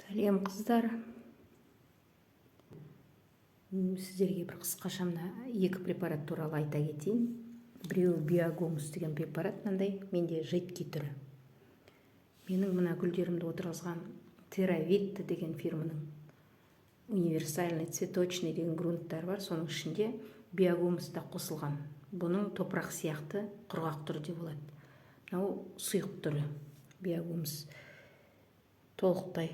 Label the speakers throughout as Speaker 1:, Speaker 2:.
Speaker 1: Сәлем қыздар. Сіздерге бір қысқаша екі препарат туралы айта кетейін. Біреуі биогумус деген препарат, мынандай, менде жидкий түрі. Менің мына гүлдерімді отырғызған Теравитта деген фирманың универсальный цветочный деген грунттар бар, соның ішінде биогумус та қосылған. Бұның топырақ сияқты құрғақ түрі де болады. Мынау сұйық түрі биогумус. Толықтай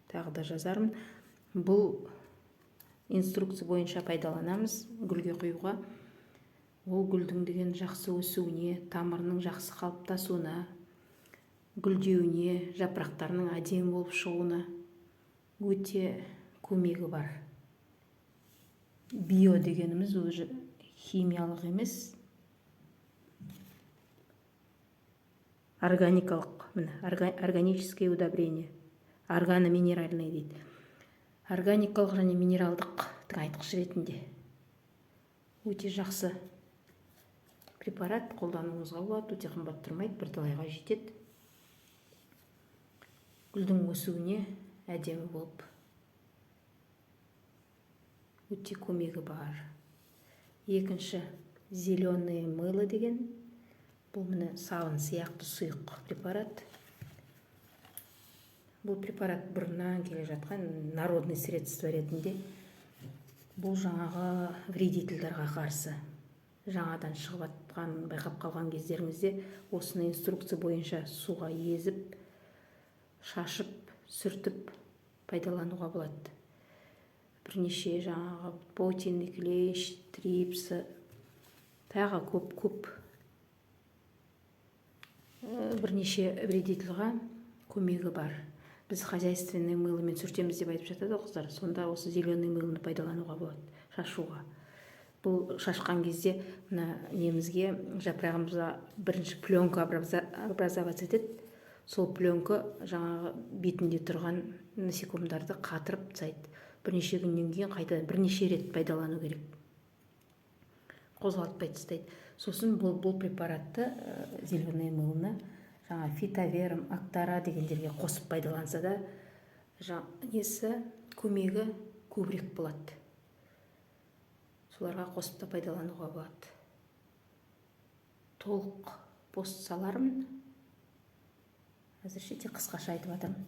Speaker 1: тағы да жазармын. Бұл инструкция бойынша пайдаланамыз гүлге құюға. Ол гүлдің деген жақсы өсуіне, тамырының жақсы қалыптасуына, гүлдеуіне, жапырақтарының әдемі болып шығуына өте көмегі бар. Био дегеніміз өзі химиялық емес, органикалық, органическое удобрение, органоминеральный дейді. Органикалық және минералдық тыңайтқыш ретінде өте жақсы препарат, қолдануыңызға болады, өте қымбат тұрмайды, бірталайға жетеді. Гүлдің өсуіне әдемі болып өте көмегі бар. Екінші, зеленое мыло деген, бұл міне сабын сияқты сұйық препарат. Бұл препарат бұрыннан келе жатқан народный средство ретінде. Бұл жаңағы вредительдерға қарсы. Жаңадан шығып жатқан, байқап қалған кездеріңізде осыны инструкция бойынша суға езіп, шашып, сүртіп пайдалануға болады. Бірнеше жаңағы потиный клещ, трипсы, тағы көп бірнеше вредительға көмегі бар. Біз хозяйственный мылымен сүртеміз деп айтып жатады қыздар. Сонда осы зеленый мылыны пайдалануға болады, шашуға. Бұл шашқан кезде мына немізге, жапырағымызға бірінші пленка образоваться етеді. Сол пленка жаңағы бетінде тұрған насекомдарды қатырып тастайды. Бірнеше күннен кейін қайта бірнеше рет пайдалану керек. Қозғалтпай тастайды. Сосын бұл препаратты, зеленый мылыны, жаңа фитоверм, актара дегендерге қосып пайдаланса да, көмегі көбірек болады. Соларға қосып та пайдалануға болады. Толық пост салармын. Әзірше тек қысқаша айтып жатырмын.